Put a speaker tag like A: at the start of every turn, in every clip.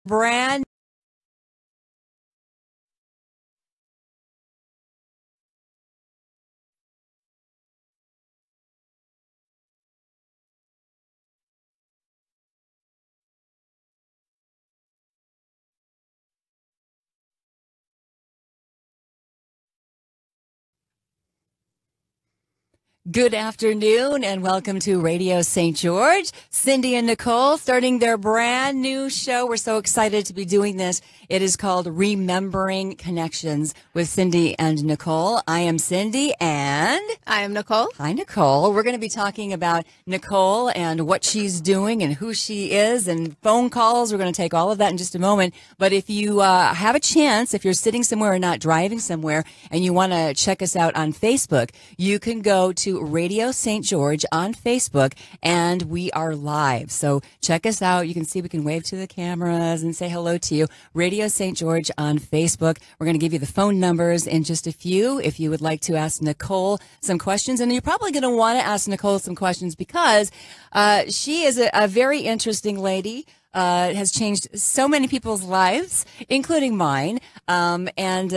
A: brand Good afternoon and welcome to Radio St. George. Cindy and Nicole starting their brand new show. We're so excited to be doing this. It is called Remembering Connections with Cindy and Nicole. I am Cindy and
B: I am Nicole.
A: Hi, Nicole. We're going to be talking about Nicole and what she's doing and who she is and phone calls. We're going to take all of that in just a moment. But if you have a chance, if you're sitting somewhere or not driving somewhere and you want to check us out on Facebook, you can go to Radio St. George on Facebook and we are live. So check us out. You can see we can wave to the cameras and say hello to you. Radio St. George on Facebook. We're going to give you the phone numbers in just a few if you would like to ask Nicole some questions. And you're probably going to want to ask Nicole some questions because she is a very interesting lady. Has changed so many people's lives, including mine. And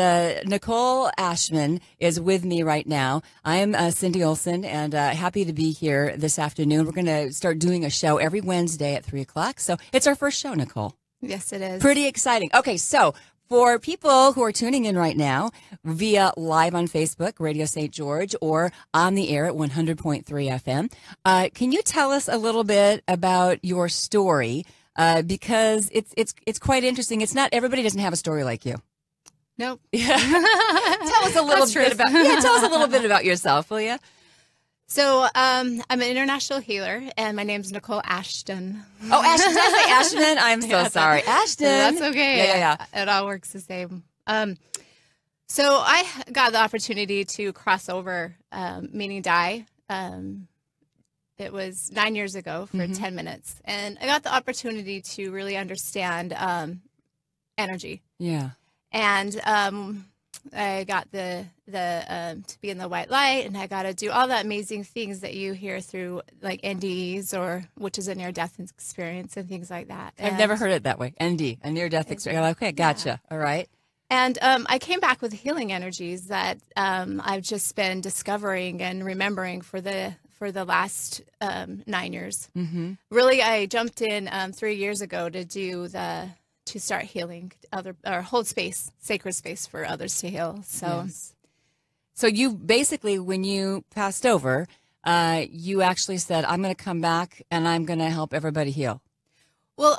A: Nicole Ashton is with me right now. I'm Cindy Olson, and happy to be here this afternoon. We're going to start doing a show every Wednesday at 3 o'clock. So it's our first show, Nicole.
B: Yes, it is.
A: Pretty exciting. Okay, so for people who are tuning in right now via live on Facebook, Radio St. George, or on the air at 100.3 FM, can you tell us a little bit about your story? Because it's quite interesting. It's not everybody doesn't have a story like you.
B: Nope.
A: Tell us a little bit about tell us a little bit about yourself, will you?
B: So I'm an international healer, and my name's Nicole Ashton.
A: Oh, Ashton. Did I say Ashton? I'm so sorry, Ashton.
B: That's okay.
A: Yeah.
B: It all works the same. So I got the opportunity to cross over, meaning die. It was 9 years ago for 10 minutes. And I got the opportunity to really understand energy.
A: Yeah.
B: And I got the to be in the white light, and I got to do all the amazing things that you hear through like NDEs, or which is a near-death experience and things like that.
A: I've never heard it that way. ND, a near-death experience. Okay, gotcha. Yeah. All right.
B: And I came back with healing energies that I've just been discovering and remembering for the last 9 years. Mm-hmm. Really, I jumped in 3 years ago to start healing or hold space, sacred space for others to heal. So,
A: yes. So you basically, when you passed over, you actually said, "I'm going to come back and I'm going to help everybody heal."
B: Well,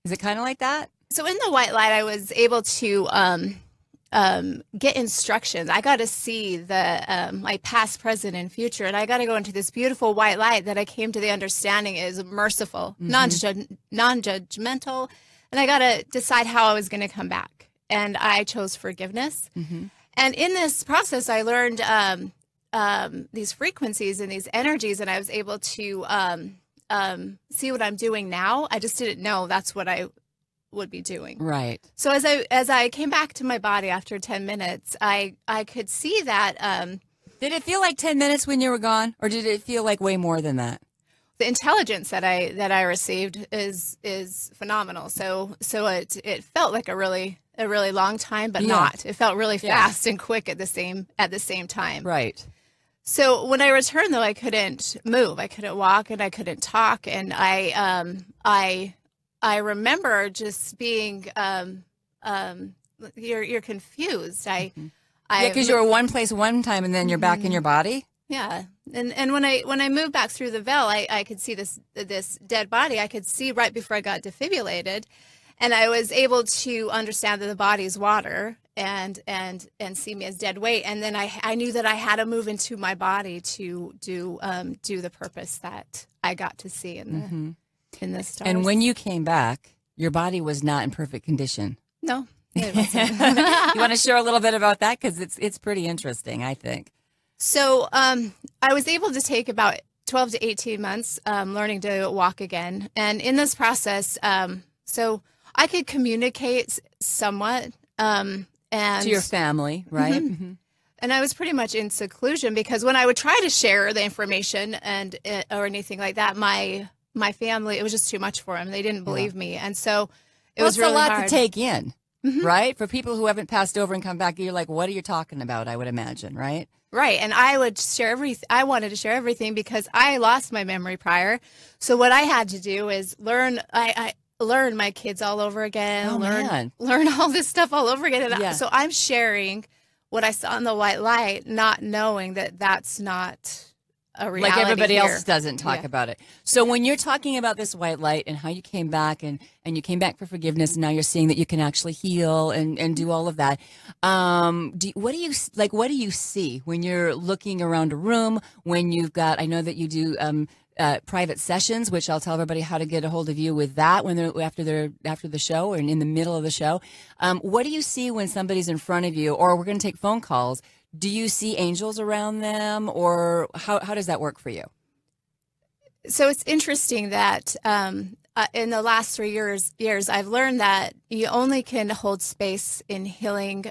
A: is it kind of like that?
B: So in the white light, I was able to get instructions. I got to see the my past, present, and future, and I got to go into this beautiful white light that I came to the understanding is merciful, non-judgmental, and I got to decide how I was going to come back. And I chose forgiveness. Mm-hmm. And in this process, I learned these frequencies and these energies, and I was able to see what I'm doing now. I just didn't know that's what I would be doing.
A: Right.
B: So as I came back to my body after 10 minutes, I could see that.
A: Did it feel like 10 minutes when you were gone, or did it feel like way more than that?
B: The intelligence that I received is phenomenal. So it felt like a really long time, but not. It felt really fast and quick at the same time.
A: Right.
B: So when I returned, though, I couldn't move. I couldn't walk, and I couldn't talk, and I remember just being, you're confused.
A: Because you were one place one time and then you're back in your body.
B: Yeah. And when I moved back through the veil, I could see this dead body. I could see right before I got defibrillated, and I was able to understand that the body's water and see me as dead weight. And then I knew that I had to move into my body to do the purpose that I got to see in the stars.
A: And when you came back, your body was not in perfect condition.
B: No, it wasn't.
A: You want to share a little bit about that? Because it's pretty interesting, I think.
B: So I was able to take about 12 to 18 months learning to walk again. And in this process, so I could communicate somewhat. And
A: to your family, right?
B: Mm-hmm. Mm-hmm. And I was pretty much in seclusion because when I would try to share the information or anything like that, my family, it was just too much for them. They didn't believe me. And so It was really
A: a lot
B: hard
A: to take in, right? For people who haven't passed over and come back, you're like, what are you talking about? I would imagine, right?
B: Right. And I would share everything. I wanted to share everything because I lost my memory prior. So what I had to do is learn. I learn my kids all over again.
A: Oh, man.
B: Learn all this stuff all over again. And
A: Yeah.
B: so I'm sharing what I saw in the white light, not knowing that that's not a reality.
A: Like everybody
B: here.
A: else doesn't talk about it. So when you're talking about this white light and how you came back and you came back for forgiveness, and now you're seeing that you can actually heal and do all of that. What do you see when you're looking around a room, when you've got, I know that you do private sessions, which I'll tell everybody how to get a hold of you with that when they're after the show or in the middle of the show. What do you see when somebody's in front of you, or we're going to take phone calls? Do you see angels around them, or how does that work for you?
B: So it's interesting that in the last 3 years, I've learned that you only can hold space in healing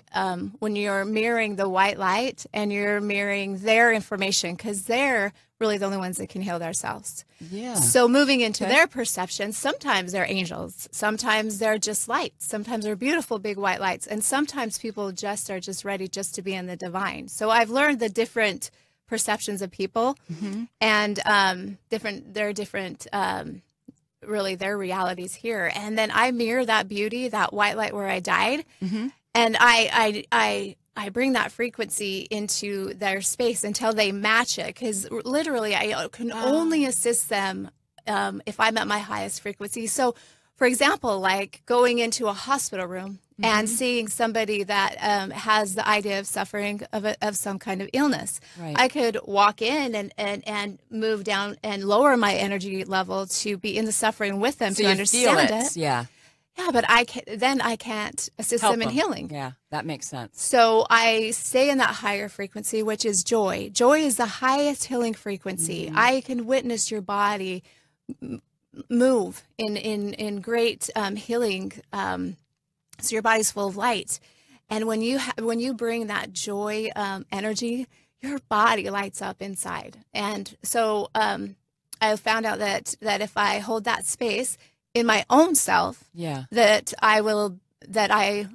B: when you're mirroring the white light and you're mirroring their information, because they're really the only ones that can heal themselves.
A: Yeah.
B: So moving into their perception, sometimes they're angels, sometimes they're just lights, sometimes they're beautiful big white lights, and sometimes people just are just ready just to be in the divine. So I've learned the different perceptions of people, and different really their realities here. And then I mirror that beauty, that white light where I died, and I bring that frequency into their space until they match it, because literally I can only assist them if I'm at my highest frequency. So, for example, like going into a hospital room and seeing somebody that has the idea of suffering of some kind of illness.
A: Right.
B: I could walk in and move down and lower my energy level to be in the suffering with them,
A: So
B: to
A: you
B: understand
A: feel it.
B: it.
A: Yeah.
B: Yeah, but I can't assist
A: Help
B: them in healing.
A: Yeah, that makes sense.
B: So I stay in that higher frequency, which is joy. Joy is the highest healing frequency. I can witness your body move in great healing. So your body's full of light, and when you bring that joy energy, your body lights up inside. And so I found out that if I hold that space in my own self, that I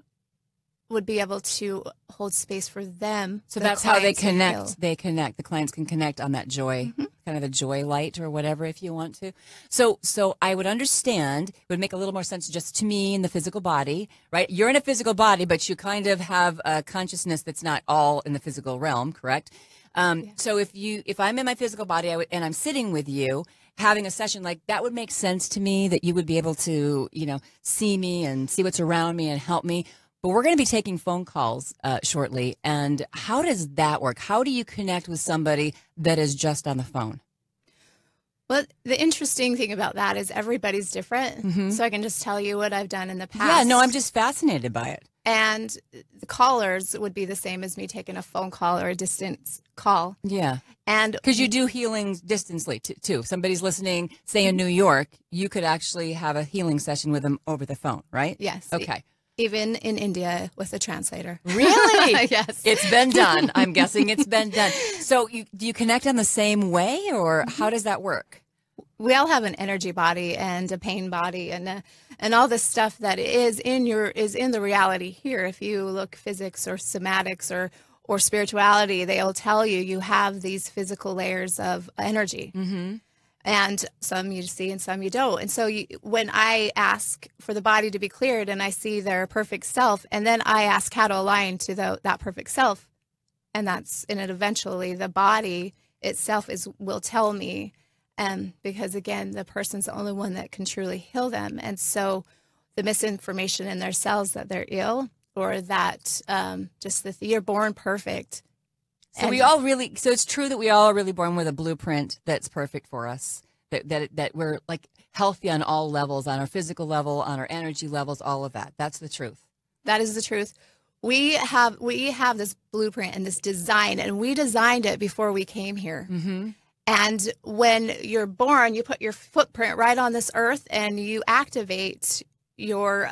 B: would be able to hold space for them.
A: So that's how they connect. They connect. The clients can connect on that joy, kind of the joy light or whatever, if you want to. So I would understand, it would make a little more sense just to me in the physical body, right? You're in a physical body, but you kind of have a consciousness that's not all in the physical realm, correct? So if I'm in my physical body and I'm sitting with you, having a session like that would make sense to me, that you would be able to, see me and see what's around me and help me. But we're going to be taking phone calls shortly. And how does that work? How do you connect with somebody that is just on the phone?
B: Well, the interesting thing about that is everybody's different. So I can just tell you what I've done in the past.
A: Yeah, no, I'm just fascinated by it.
B: And the callers would be the same as me taking a phone call or a distance call.
A: Yeah.
B: And
A: because you do healings distantly too. If somebody's listening, say in New York, you could actually have a healing session with them over the phone, right?
B: Yes.
A: Okay.
B: Even in India with a translator.
A: Really?
B: Yes.
A: It's been done. I'm guessing it's been done. So do you connect on the same way, or how does that work?
B: We all have an energy body and a pain body and all this stuff that is in the reality here. If you look physics or somatics or spirituality, they'll tell you have these physical layers of energy. And some you see and some you don't. And so when I ask for the body to be cleared and I see their perfect self, and then I ask how to align to that perfect self, and eventually the body itself will tell me, because again, the person's the only one that can truly heal them. And so the misinformation in their cells that they're ill, or that just that you're born perfect.
A: So so it's true that we all are really born with a blueprint that's perfect for us, that we're like healthy on all levels, on our physical level, on our energy levels, all of that. That's the truth.
B: That is the truth. We have this blueprint and this design, and we designed it before we came here. And when you're born, you put your footprint right on this earth, and you activate your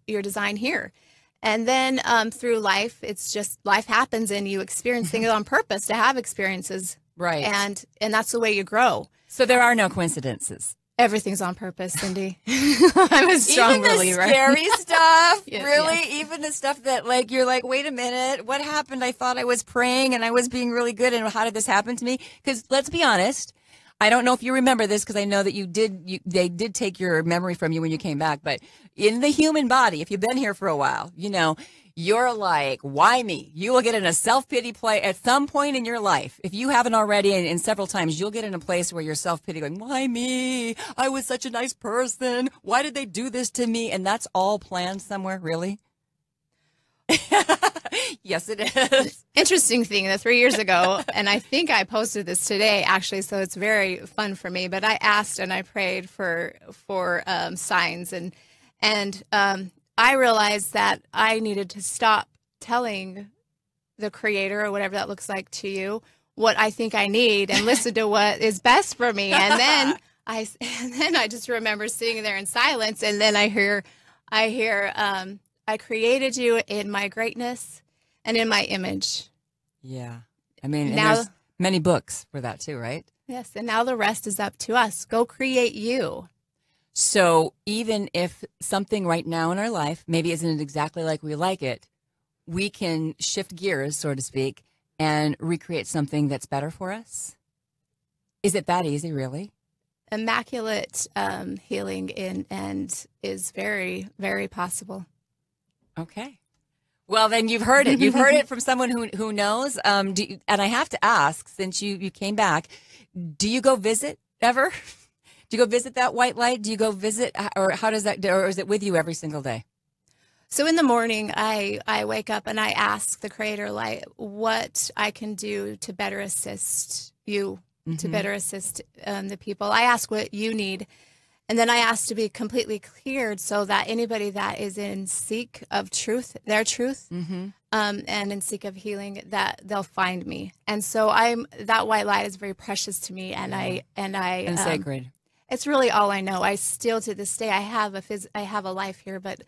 B: design here. And then through life, it's just life happens, and you experience things on purpose to have experiences.
A: Right.
B: And that's the way you grow.
A: So there are no coincidences.
B: Everything's on purpose, Cindy. I'm a strong believer.
A: Even the scary stuff,
B: Yes,
A: really?
B: yes.
A: Even the stuff that, like, you're like, wait a minute, what happened? I thought I was praying and I was being really good, and how did this happen to me? Because let's be honest, I don't know if you remember this, because I know that they did take your memory from you when you came back, but in the human body, if you've been here for a while, you know, you're like, why me? You will get in a self-pity play at some point in your life. If you haven't already, and several times, you'll get in a place where you're self-pity going, why me? I was such a nice person. Why did they do this to me? And that's all planned somewhere, really? Yes, it is.
B: Interesting thing that 3 years ago, and I think I posted this today, actually, so it's very fun for me, but I asked and I prayed for signs, and I realized that I needed to stop telling the Creator, or whatever that looks like to you, what I think I need, and listen to what is best for me. And then I just remember sitting there in silence, and then I hear, I created you in my greatness and in my image.
A: Yeah. I mean,
B: Now-
A: and there's many books for that too, right?
B: Yes, and now the rest is up to us. Go create you.
A: So even if something right now in our life maybe isn't exactly like we like it, we can shift gears, so to speak, and recreate something that's better for us. Is it that easy, really?
B: Immaculate healing and is very, very possible.
A: Okay. Well, then you've heard it. You've heard it from someone who knows. And I have to ask, since you came back, do you go visit ever? Do you go visit that white light? Do you go visit, or how does that, or is it with you every single day?
B: So in the morning, I wake up and I ask the Creator light what I can do to better assist you, to better assist the people. I ask what you need. And then I ask to be completely cleared, so that anybody that is in seek of truth, their truth, and in seek of healing, that they'll find me. And so that white light is very precious to me, and
A: And sacred.
B: It's really all I know. I still, to this day, I have a life here, but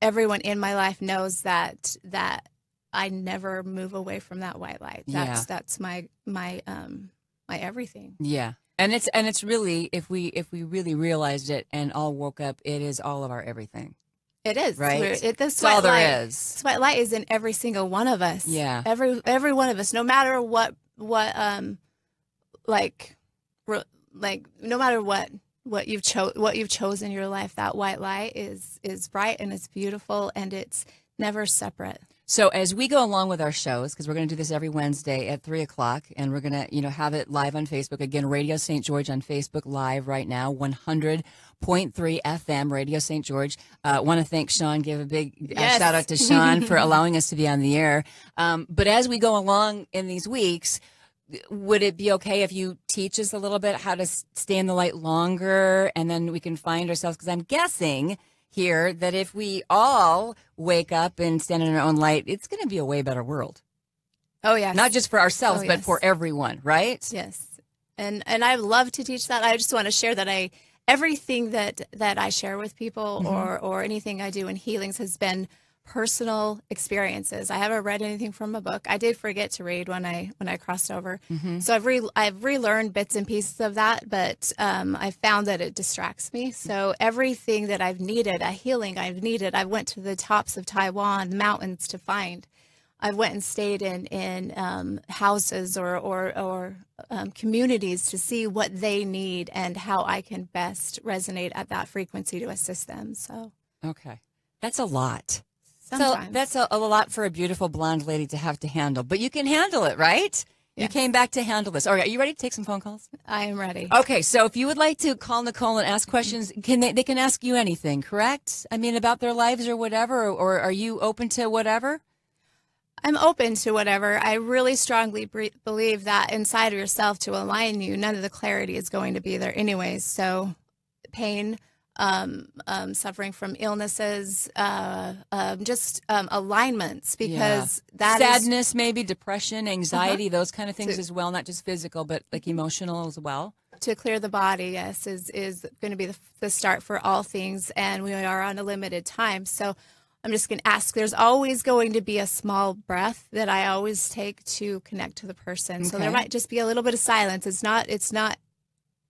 B: everyone in my life knows that I never move away from that white light. That's my everything.
A: Yeah. And it's really, if we really realized it and all woke up, it is all of our everything.
B: It is,
A: right?
B: This
A: all there
B: light,
A: is.
B: This white light is in every single one of us.
A: Yeah.
B: Every one of us, no matter what no matter what you've chosen in your life, that white light is bright and it's beautiful and it's never separate.
A: So as we go along with our shows, because we're going to do this every Wednesday at 3:00, and we're going to, have it live on Facebook. Again, Radio St. George on Facebook live right now, 100.3 FM, Radio St. George. Want to thank Sean, give a big shout out to Sean for allowing us to be on the air. But as we go along in these weeks, would it be okay if you teach us a little bit how to stay in the light longer, and then we can find ourselves? Because I'm guessing here that if we all wake up and stand in our own light, it's going to be a way better world.
B: Oh, yes.
A: Not just for ourselves, but for everyone, right?
B: Yes. And I love to teach that. I just want to share that everything that I share with people or anything I do in healings has been personal experiences. I haven't read anything from a book. I did forget to read when I crossed over. So I've relearned bits and pieces of that, but I found that it distracts me. So everything that I've needed, a healing I've needed, I went to the tops of Taiwan mountains to find. I went and stayed in houses or communities to see what they need and how I can best resonate at that frequency to assist them. So
A: okay, that's a lot.
B: Sometimes.
A: So that's a lot for a beautiful blonde lady to have to handle, but you can handle it, right? Yes. You came back to handle this. All right, are you ready to take some phone calls?
B: I am ready.
A: Okay, so if you would like to call Nicole and ask questions, they can ask you anything, correct? I mean, about their lives or whatever, or are you open to whatever?
B: I'm open to whatever. I really strongly believe that inside of yourself, to align you, none of the clarity is going to be there anyways. So pain, suffering from illnesses, just alignments, because that
A: sadness, maybe depression, anxiety, those kind of things as well, not just physical, but like emotional as well.
B: To clear the body, yes, is going to be the start for all things, and we are on a limited time. So I'm just going to ask, there's always going to be a small breath that I always take to connect to the person. So there might just be a little bit of silence. It's not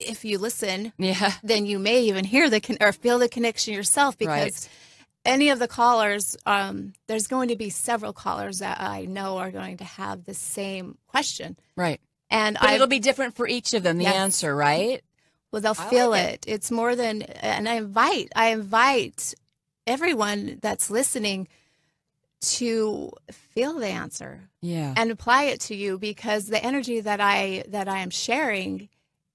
B: if you listen,
A: Yeah.
B: then you may even hear or feel the connection yourself, because any of the callers, there's going to be several callers that I know are going to have the same question.
A: Right.
B: And
A: it'll be different for each of them, the answer, right?
B: Well, they'll feel it. It's more than, and I invite everyone that's listening to feel the answer, and apply it to you, because the energy that I am sharing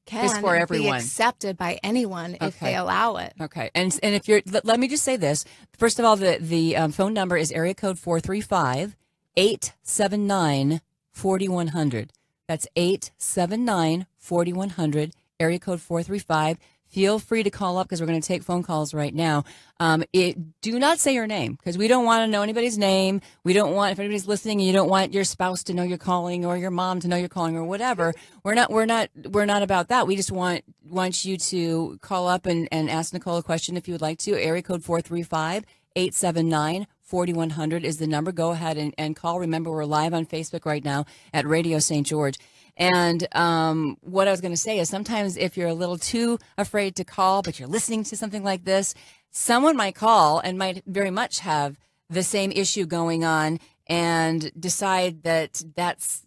B: can be accepted by anyone if they allow it.
A: Okay. And if you're, let me just say this. First of all, the phone number is area code 435-879-4100. That's 879-4100, area code 435. Feel free to call up, because we're going to take phone calls right now. Do not say your name, because we don't want to know anybody's name. We don't want, if anybody's listening and you don't want your spouse to know you're calling, or your mom to know you're calling, or whatever. We're not about that. We just want you to call up and ask Nicole a question if you would like to. Area code 435-879-4100 is the number. Go ahead and call. Remember, we're live on Facebook right now at Radio St. George. And what I was going to say is, sometimes if you're a little too afraid to call, but you're listening to something like this, someone might call and might very much have the same issue going on, and decide that that's,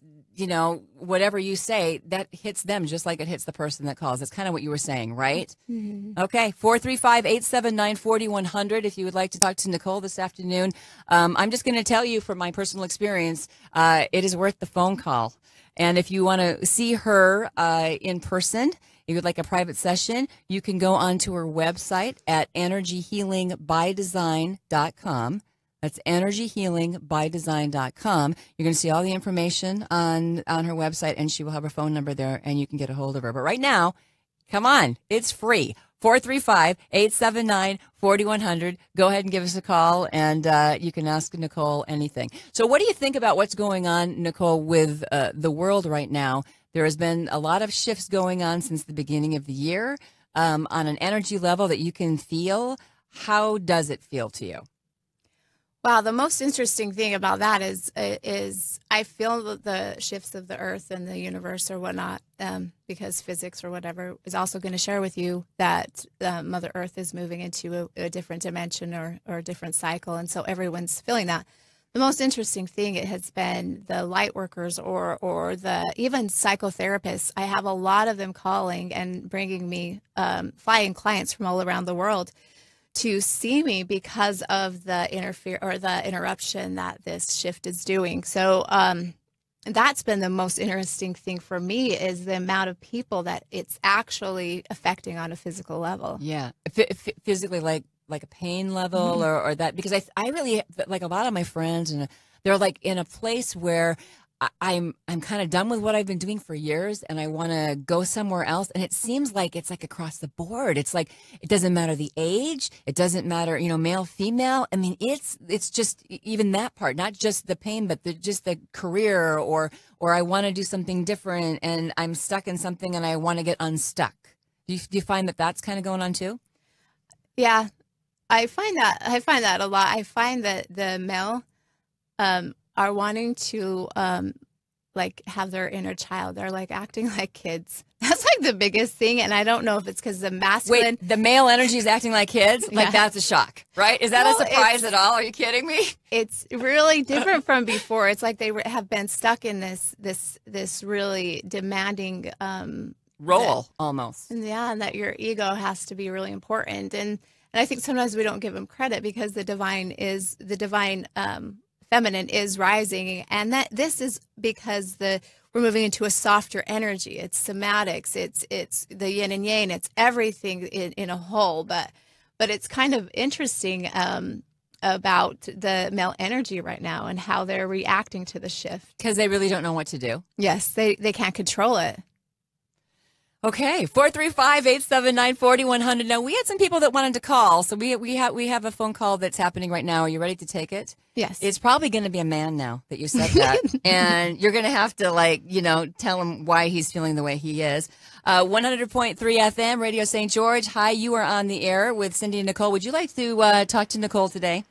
A: whatever you say, that hits them just like it hits the person that calls. That's kind of what you were saying, right? Mm-hmm. Okay, 435-879-4100 if you would like to talk to Nicole this afternoon. I'm just going to tell you from my personal experience, it is worth the phone call. And if you want to see her in person, if you would like a private session, you can go onto her website at energyhealingbydesign.com. That's energyhealingbydesign.com. You're going to see all the information on her website, and she will have her phone number there, and you can get a hold of her. But right now, come on, it's free. 435-879-4100. Go ahead and give us a call, and you can ask Nicole anything. So what do you think about what's going on, Nicole, with the world right now? There has been a lot of shifts going on since the beginning of the year on an energy level that you can feel. How does it feel to you?
B: Wow, the most interesting thing about that is I feel the shifts of the earth and the universe or whatnot, because physics or whatever is also going to share with you that Mother Earth is moving into a different dimension or a different cycle, and so everyone's feeling that. The most interesting thing, it has been the light workers or the even psychotherapists. I have a lot of them calling and bringing me flying clients from all around the world to see me because of the interruption that this shift is doing. So that's been the most interesting thing for me, is the amount of people that it's actually affecting on a physical level.
A: Yeah, physically, like a pain level, or that, because I really, like, a lot of my friends, and they're like in a place where I'm kind of done with what I've been doing for years, and I want to go somewhere else. And it seems like it's like across the board. It's like, it doesn't matter the age. It doesn't matter, male, female. I mean, it's just even that part, not just the pain, but just the career, or I want to do something different, and I'm stuck in something and I want to get unstuck. Do you find that that's kind of going on too?
B: Yeah, I find that a lot. I find that the male, are wanting to like have their inner child. They're like acting like kids. That's like the biggest thing. And I don't know if it's because the masculine.
A: Wait, the male energy is acting like kids? Like, that's a shock, right? Is that a surprise at all? Are you kidding me?
B: It's really different from before. It's like they have been stuck in this really demanding
A: role almost.
B: Yeah, and that your ego has to be really important. And I think sometimes we don't give them credit, because the divine feminine is rising, and that this is because we're moving into a softer energy. It's somatics, it's the yin and yang, it's everything in a whole. But it's kind of interesting about the male energy right now and how they're reacting to the shift,
A: because they really don't know what to do.
B: Yes, they can't control it.
A: Okay, 435-879-4100. Now, we had some people that wanted to call, so we have a phone call that's happening right now. Are you ready to take it?
B: Yes.
A: It's probably going to be a man now that you said that, and you're going to have to, tell him why he's feeling the way he is. 100.3 FM, Radio St. George. Hi, you are on the air with Cindy and Nicole. Would you like to talk to Nicole today?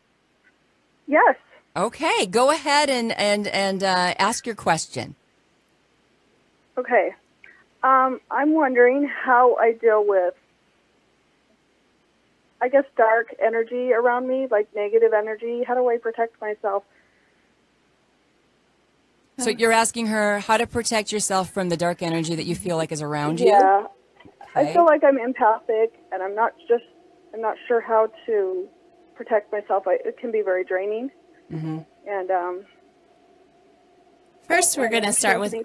C: Yes.
A: Okay, go ahead and ask your question.
C: Okay. I'm wondering how I deal with, I guess, dark energy around me, like negative energy. How do I protect myself?
A: So you're asking her how to protect yourself from the dark energy that you feel like is around you?
C: Yeah. I
A: Okay.
C: feel like I'm empathic, and I'm not sure how to protect myself. It can be very draining.
A: Mm-hmm.
C: And
B: First, we're going to start
C: Anthony,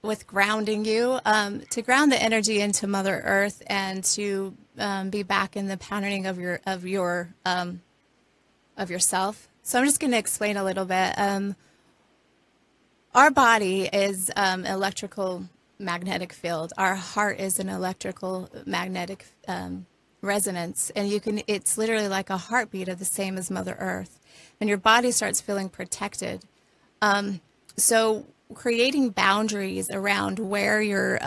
B: with grounding you, to ground the energy into Mother Earth and to be back in the pattern of yourself. So I'm just going to explain a little bit. Our body is electrical magnetic field. Our heart is an electrical magnetic resonance, and it's literally like a heartbeat of the same as Mother Earth. And your body starts feeling protected. So creating boundaries around where you're,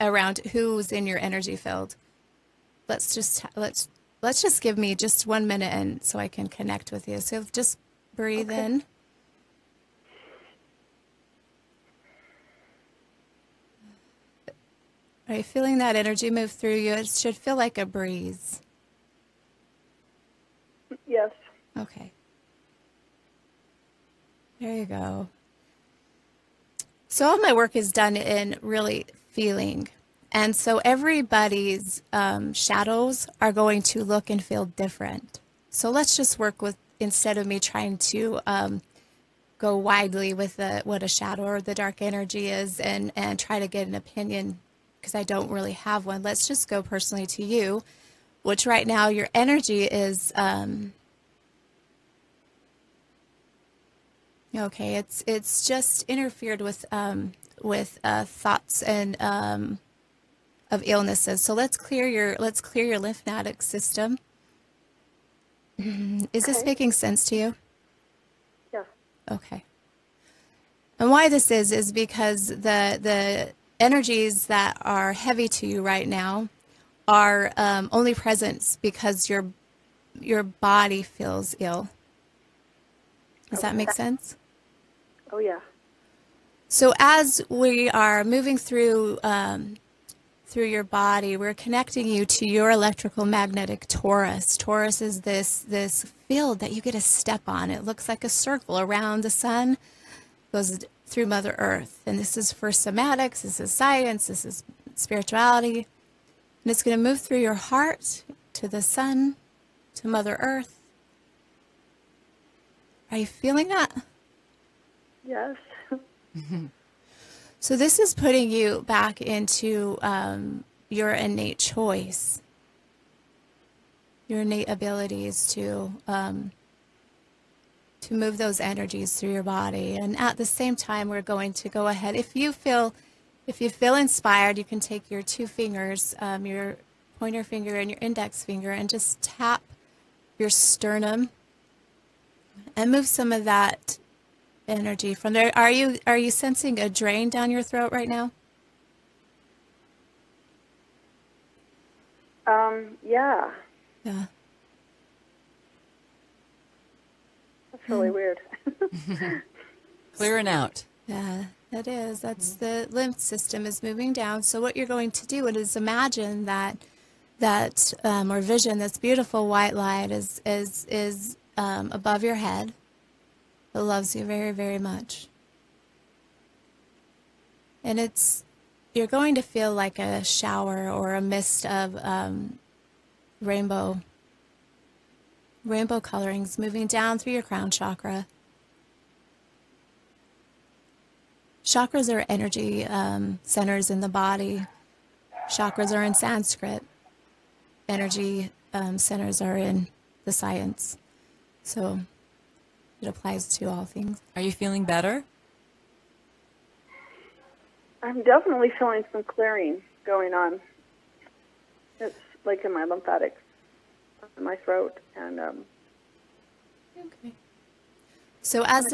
B: around who's in your energy field. Let's just give me just 1 minute, and so I can connect with you. So just breathe in. Are you feeling that energy move through you? It should feel like a breeze.
C: yes.
B: Okay. There you go. So all my work is done in really feeling. And so everybody's shadows are going to look and feel different. So let's just work with, instead of me trying to go widely with what a shadow or the dark energy is and try to get an opinion, because I don't really have one. Let's just go personally to you, which right now your energy is... Okay, it's just interfered with thoughts and of illnesses. So let's clear your lymphatic system. Is this making sense to you?
C: Yeah.
B: Okay. And why this is because the energies that are heavy to you right now are only present because your body feels ill. Does that make sense?
C: Oh, yeah.
B: So as we are moving through your body, we're connecting you to your electrical magnetic torus. Torus is this field that you get to step on. It looks like a circle around the sun, goes through Mother Earth. And this is for somatics, this is science, this is spirituality. And it's going to move through your heart to the sun, to Mother Earth. Are you feeling that?
C: Yes.
B: So this is putting you back into your innate choice, your innate abilities to move those energies through your body. And at the same time, we're going to go ahead. If you feel inspired, you can take your two fingers, your pointer finger and your index finger, and just tap your sternum and move some of that energy from there. Are you sensing a drain down your throat right now?
C: Yeah.
B: Yeah.
C: That's really weird.
A: Clearing out.
B: Yeah, that is. That's the lymph system is moving down. So what you're going to do is imagine that or vision this beautiful white light is above your head. It loves you very, very much. And you're going to feel like a shower or a mist of rainbow colorings moving down through your crown chakra. Chakras are energy centers in the body. Chakras are in Sanskrit. Energy centers are in the science. So it applies to all things.
A: Are you feeling better?
C: I'm definitely feeling some clearing going on. It's like in my lymphatics, in my throat, and
B: Okay. So as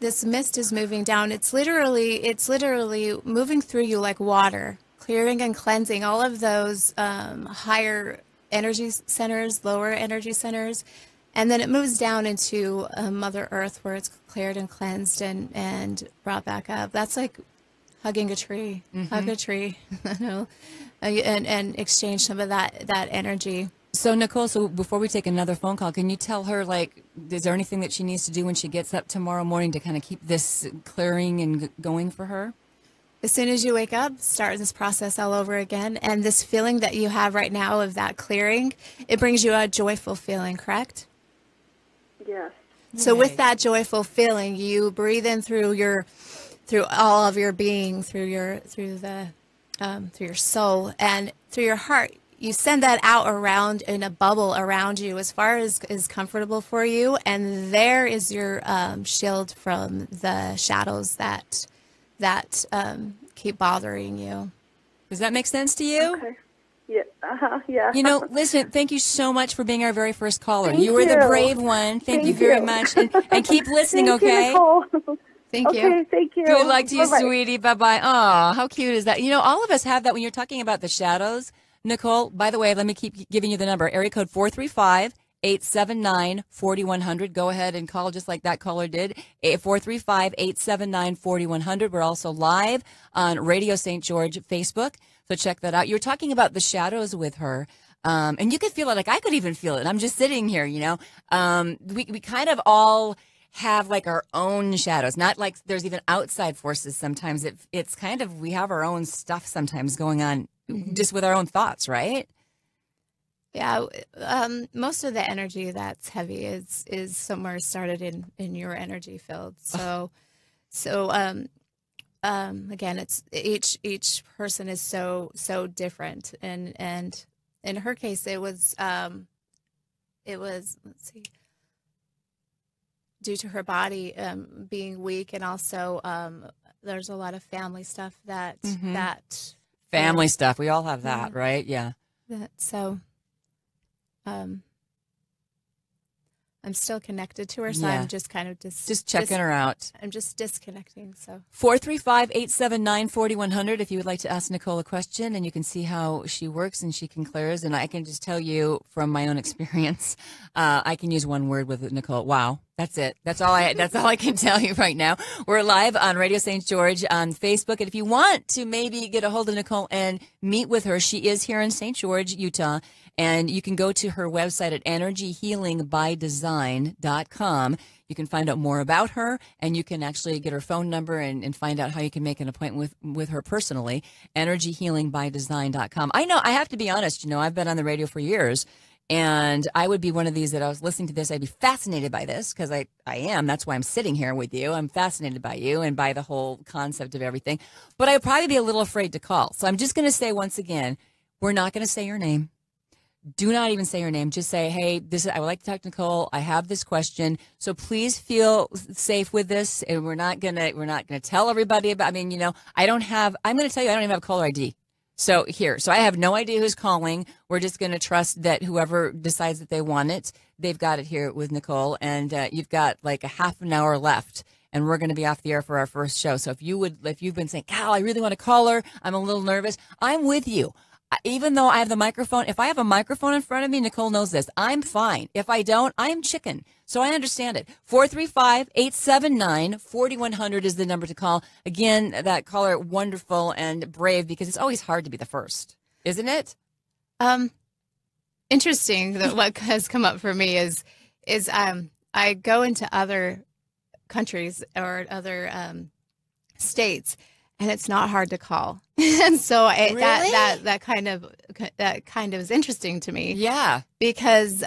B: this mist is moving down, it's literally moving through you like water, clearing and cleansing all of those higher energy centers, lower energy centers, and then it moves down into Mother Earth where it's cleared and cleansed and brought back up. That's like hugging a tree, hug a tree, and exchange some of that energy.
A: So Nicole, so before we take another phone call, can you tell her, like, is there anything that she needs to do when she gets up tomorrow morning to kind of keep this clearing and going for her?
B: As soon as you wake up, start this process all over again. And this feeling that you have right now of that clearing, it brings you a joyful feeling, correct?
C: Yes.
B: So with that joyful feeling, you breathe in through all of your being, through your soul and through your heart. You send that out around in a bubble around you as far as is comfortable for you. And there is your shield from the shadows that keep bothering you.
A: Does that make sense to you?
C: Okay. Yeah. Yeah.
A: You know, listen, thank you so much for being our very first caller.
C: Thank
A: You were the
C: you.
A: brave one. Thank you very much. And keep listening,
C: Thank
A: okay?
C: you, Nicole.
B: Thank you.
C: Okay, thank you.
A: Good luck to you,
C: Bye-bye.
A: sweetie. Bye-bye. Oh, how cute is that? You know, all of us have that when you're talking about the shadows. Nicole, by the way, let me keep giving you the number. Area code 435-879-4100. Go ahead and call just like that caller did. 435-879-4100. We're also live on Radio St. George Facebook, so check that out. You're talking about the shadows with her. And you could feel it. Like I could even feel it. I'm just sitting here, you know. We kind of all have like our own shadows, not like there's even outside forces. Sometimes it's kind of, we have our own stuff sometimes going on just with our own thoughts, right?
B: Yeah. Most of the energy that's heavy is somewhere started in your energy field. So again, it's each person is so different. And in her case, it was, let's see, due to her body being weak, and also there's a lot of family stuff that
A: Family stuff. We all have that, right? Yeah.
B: So I'm still connected to her, so
A: Yeah.
B: I'm just kind of
A: Just checking her out.
B: I'm just disconnecting. So
A: 435-879-4100 if you would like to ask Nicole a question, and you can see how she works and she can clears. And I can just tell you from my own experience, I can use one word with Nicole. Wow. That's it. That's all I can tell you right now. We're live on Radio St. George on Facebook. And if you want to maybe get a hold of Nicole and meet with her, she is here in St. George, Utah. And you can go to her website at energyhealingbydesign.com. You can find out more about her, and you can actually get her phone number and find out how you can make an appointment with her personally. Energyhealingbydesign.com. I know, I have to be honest, you know, I've been on the radio for years, and I would be one of these that I was listening to this. I'd be fascinated by this because I am. That's why I'm sitting here with you. I'm fascinated by you and by the whole concept of everything. But I'd probably be a little afraid to call. So I'm just going to say once again, we're not going to say your name. Do not even say your name. Just say, hey, I would like to talk to Nicole. I have this question. So please feel safe with this. And we're not gonna tell everybody about, I mean, you know, I'm going to tell you, I don't even have caller ID. So I have no idea who's calling. We're just going to trust that whoever decides that they want it, they've got it here with Nicole. And you've got like a half an hour left, and we're going to be off the air for our first show. So if you've been saying, Cal, I really want to call her, I'm a little nervous, I'm with you. Even though I have the microphone, if I have a microphone in front of me, Nicole knows this, I'm fine. If I don't, I'm chicken. So I understand it. 435-879-4100 is the number to call. Again, that caller, wonderful and brave, because it's always hard to be the first, isn't it?
B: Interesting that what has come up for me is I go into other countries or other states, and it's not hard to call. And so
A: Really?
B: that kind of is interesting to me.
A: Yeah.
B: Because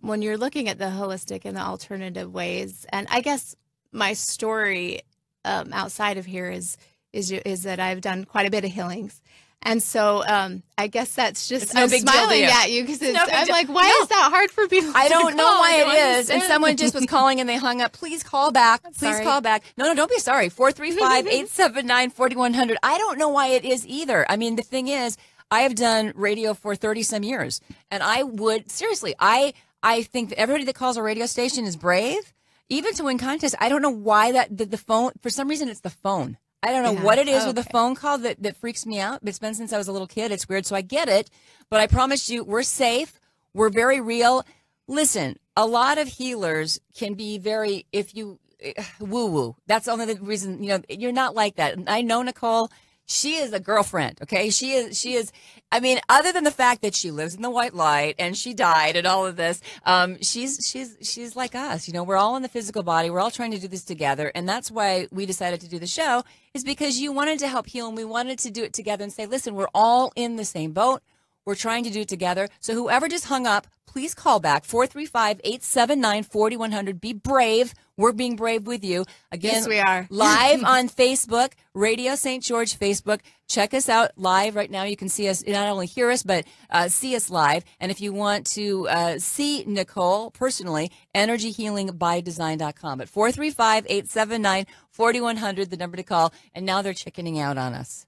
B: when you're looking at the holistic and the alternative ways, and I guess my story outside of here is that I've done quite a bit of healings. And so I guess that's just,
A: no
B: I'm
A: big deal to
B: smiling
A: you.
B: at you because
A: No big
B: I'm
A: deal.
B: like, why is that hard for people
A: I
B: to
A: don't know
B: call?
A: why
B: I don't
A: it is. And
B: understand.
A: someone just was calling and they hung up. Please call back. Please
B: Sorry.
A: call back. No, don't be sorry. 435-879-4100. I don't know why it is either. I mean, the thing is, I have done radio for 30 some years, and I think that everybody that calls a radio station is brave, even to win contests. I don't know why the phone, for some reason, it's the phone. I don't know what it is with the phone call that freaks me out. It's been since I was a little kid. It's weird. So I get it. But I promise you, we're safe. We're very real. Listen, a lot of healers can be very, if you woo-woo. That's the only reason, you're not like that. I know Nicole. She is a girlfriend, okay? She is, I mean, other than the fact that she lives in the white light and she died and all of this, she's like us. We're all in the physical body. We're all trying to do this together. And that's why we decided to do the show, is because you wanted to help heal and we wanted to do it together and say, listen, we're all in the same boat. We're trying to do it together. So whoever just hung up, please call back 435-879-4100. Be brave. We're being brave with you. Again,
B: yes, we are.
A: Live on Facebook, Radio St. George Facebook. Check us out live right now. You can see us, not only hear us, but see us live. And if you want to see Nicole personally, energyhealingbydesign.com at 435-879-4100, the number to call. And now they're chickening out on us.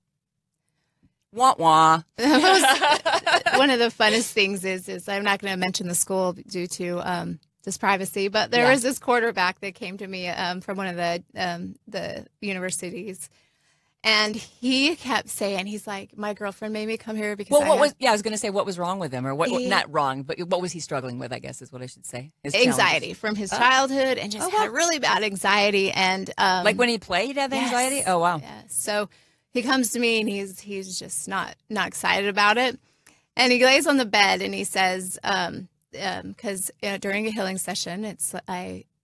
A: Wah wah.
B: One of the funnest things is I'm not going to mention the school due to just privacy, but there was this quarterback that came to me from one of the universities, and he kept saying, he's like, my girlfriend made me come here because
A: I was going to say, what was wrong with him, or what not wrong, but what was he struggling with, I guess is what I should say. His
B: anxiety from his childhood, and just had really bad anxiety, and
A: like when he played, he'd have anxiety. Oh wow.
B: Yeah. So he comes to me and he's just not excited about it. And he lays on the bed and he says, because during a healing session,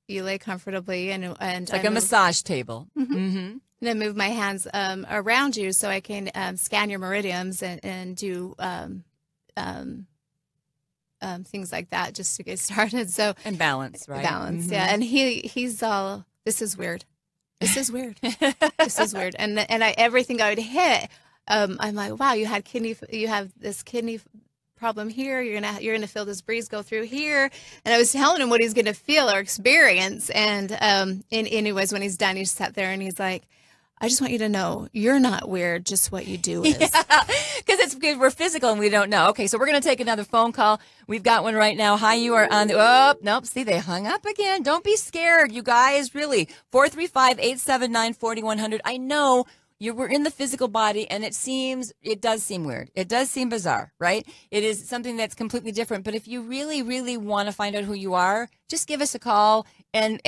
B: you lay comfortably and
A: it's like a massage table.
B: Mm-hmm. Mm-hmm. And I move my hands around you so I can scan your meridians and do things like that just to get started. So
A: and balance, right?
B: Balance, yeah. And he's all, this is weird. This is weird. This is weird. And everything I would hit, I'm like, wow, you have this kidney problem here. You're gonna feel this breeze go through here. And I was telling him what he's gonna feel or experience. And anyways, when he's done, he sat there and he's like, I just want you to know you're not weird. Just what you do is.
A: Because we're physical and we don't know. Okay, so we're going to take another phone call. We've got one right now. Hi, you are on the... Oh, nope. See, they hung up again. Don't be scared, you guys. Really. 435-879-4100. I know we're in the physical body, and it does seem weird. It does seem bizarre, right? It is something that's completely different. But if you really, really want to find out who you are, just give us a call and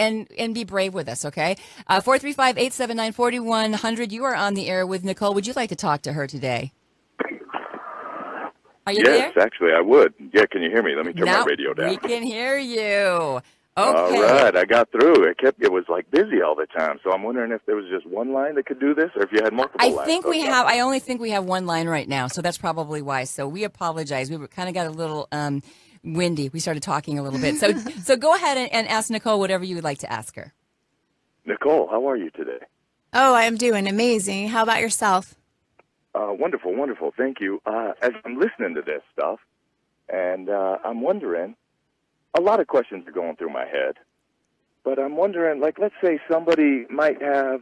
A: be brave with us, okay? 435-879-4100. You are on the air with Nicole. Would you like to talk to her today? Are you there?
D: Yes, actually, I would. Yeah, can you hear me? Let me turn my radio down.
A: We can hear you.
D: Okay. All right, I got through. It was like busy all the time, so I'm wondering if there was just one line that could do this, or if you had multiple lines.
A: I only think we have one line right now, so that's probably why. So we apologize. We kind of got a little windy. We started talking a little bit. So go ahead and ask Nicole whatever you would like to ask her.
D: Nicole, how are you today?
B: Oh, I'm doing amazing. How about yourself?
D: Wonderful, wonderful. Thank you. As I'm listening to this stuff, and I'm wondering, a lot of questions are going through my head, but I'm wondering, like, let's say somebody might have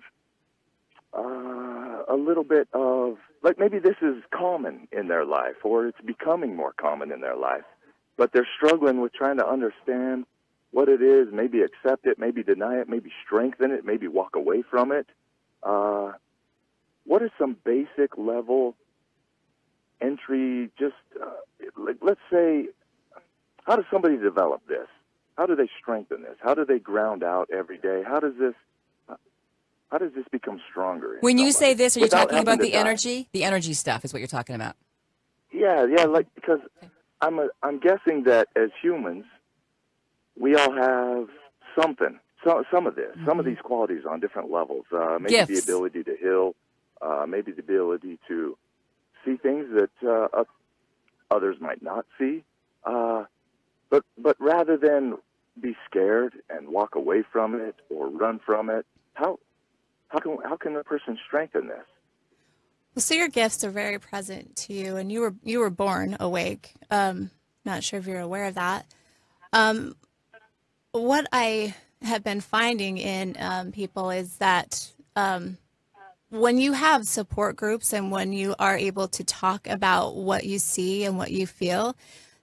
D: a little bit of, like, maybe this is common in their life, or it's becoming more common in their life, but they're struggling with trying to understand what it is, maybe accept it, maybe deny it, maybe strengthen it, maybe walk away from it. What are some basic level entry, just, like, let's say, how does somebody develop this? How do they strengthen this? How do they ground out every day? How does this become stronger?
A: When you say this, are you talking about the energy? The energy stuff is what you're talking about.
D: Yeah, like, because I'm guessing that as humans, we all have something, some of this, some of these qualities on different levels. Maybe
A: Gifts.
D: The ability to heal, maybe the ability to see things that others might not see. But rather than be scared and walk away from it or run from it, how can a person strengthen this?
B: Well, so your gifts are very present to you, and you were born awake. Not sure if you're aware of that. What I have been finding in people is that when you have support groups and when you are able to talk about what you see and what you feel,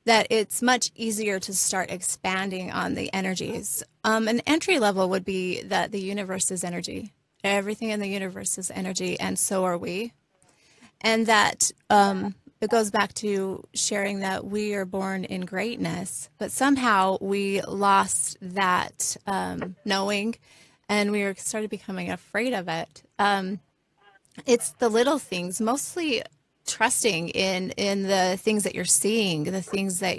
B: that it's much easier to start expanding on the energies. An entry level would be that the universe is energy. Everything in the universe is energy, and so are we. And that it goes back to sharing that we are born in greatness, but somehow we lost that knowing and we started becoming afraid of it. It's the little things, mostly trusting in the things that you're seeing, the things that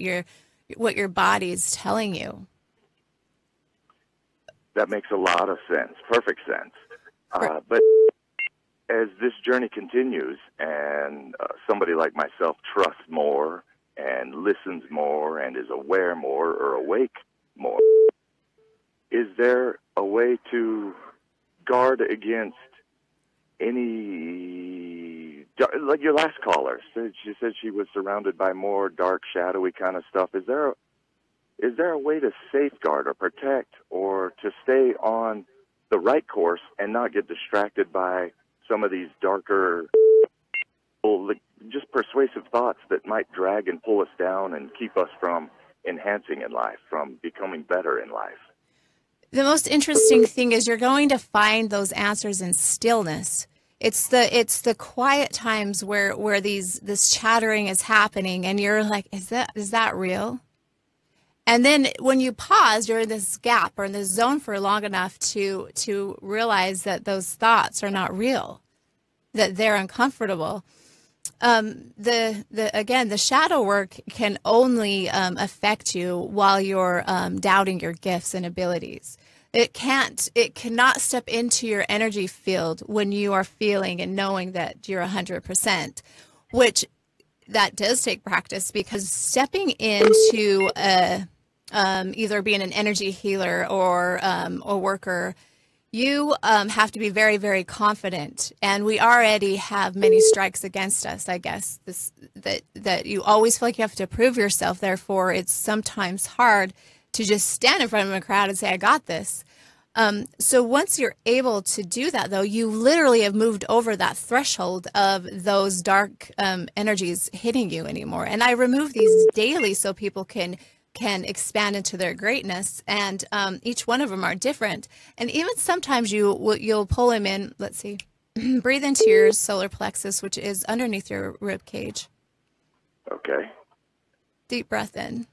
B: what your body's telling you.
D: That makes a lot of sense, perfect sense. But as this journey continues and somebody like myself trusts more and listens more and is aware more or awake more, is there a way to guard against any, like your last caller she said she was surrounded by more dark, shadowy kind of stuff. Is there a way to safeguard or protect or to stay on the right course and not get distracted by some of these darker, just persuasive thoughts that might drag and pull us down and keep us from enhancing in life, from becoming better in life?
B: The most interesting thing is you're going to find those answers in stillness. It's the quiet times where this chattering is happening, and you're like, is that real? And then when you pause, you're in this gap or in this zone for long enough to realize that those thoughts are not real, that they're uncomfortable. The shadow work can only affect you while you're doubting your gifts and abilities. It cannot step into your energy field when you are feeling and knowing that you're 100%, which that does take practice, because stepping into either being an energy healer or a worker, you have to be very, very confident. And we already have many strikes against us, I guess, that you always feel like you have to prove yourself. Therefore, it's sometimes hard to just stand in front of a crowd and say, I got this. So once you're able to do that, though, you literally have moved over that threshold of those dark energies hitting you anymore. And I remove these daily so people can expand into their greatness, and each one of them are different. And even sometimes you'll pull them in. Let's see. Breathe into your solar plexus, which is underneath your rib cage.
D: Okay.
B: Deep breath in.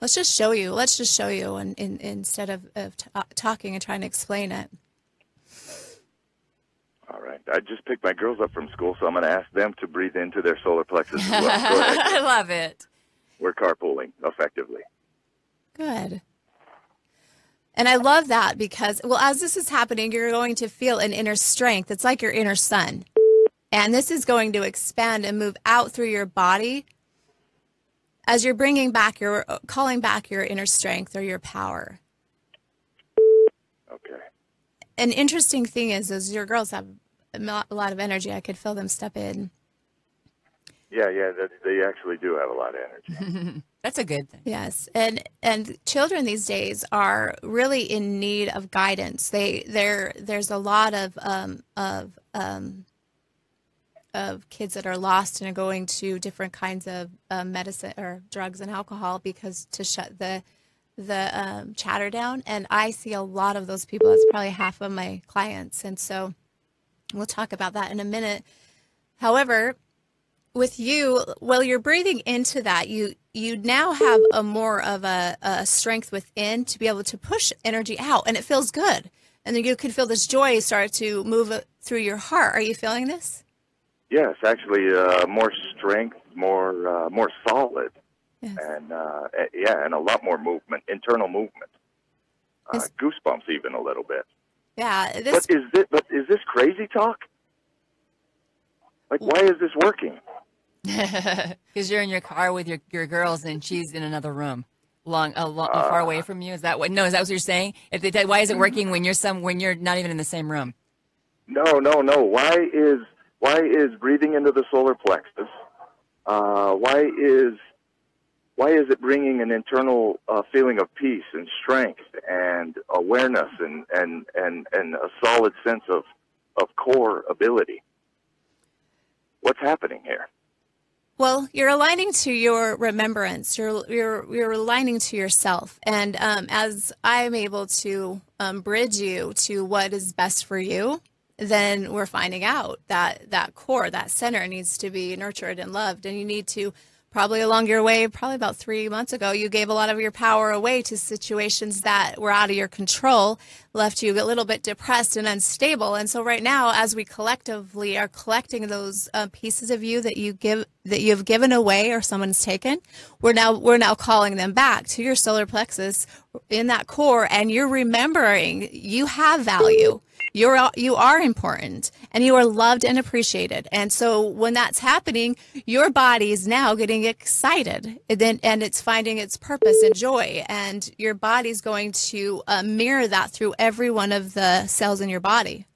B: Let's just show you, instead of talking and trying to explain it.
D: All right. I just picked my girls up from school, so I'm going to ask them to breathe into their solar plexus as well. Go ahead.
A: I love it.
D: We're carpooling effectively.
B: Good. And I love that because, well, as this is happening, you're going to feel an inner strength. It's like your inner sun. And this is going to expand and move out through your body as you're calling back your inner strength or your power.
D: Okay.
B: An interesting thing is your girls have a lot of energy. I could feel them step in.
D: Yeah, they actually do have a lot of energy.
A: That's a good thing.
B: Yes, and children these days are really in need of guidance. There's a lot of kids that are lost and are going to different kinds of medicine or drugs and alcohol because to shut the chatter down. And I see a lot of those people. That's probably half of my clients, and so we'll talk about that in a minute. However, with you, while you're breathing into that, you now have a more of a strength within to be able to push energy out, and it feels good. And then you can feel this joy start to move through your heart. Are you feeling this?
D: Yes, actually, more strength, more solid,
B: Yes.
D: and and a lot more movement, internal movement, goosebumps even a little bit.
B: Yeah.
D: But is this crazy talk? Like, why is this working?
A: Because you're in your car with your girls and she's in another room, far away from you. Is that what you're saying? Why is it working when you're not even in the same room?
D: No. Why is breathing into the solar plexus? Why is it bringing an internal feeling of peace and strength and awareness and a solid sense of core ability? What's happening here?
B: Well, you're aligning to your remembrance. You're aligning to yourself, and as I'm able to bridge you to what is best for you, then we're finding out that core, that center, needs to be nurtured and loved, and you need to probably along your way, probably about 3 months ago, you gave a lot of your power away to situations that were out of your control, left you a little bit depressed and unstable. And so right now, as we collectively are collecting those pieces of you that you've given away or someone's taken, we're now calling them back to your solar plexus in that core, and you're remembering you have value. You are important, and you are loved and appreciated. And so when that's happening, your body is now getting excited, and it's finding its purpose and joy. And your body's going to mirror that through every one of the cells in your body.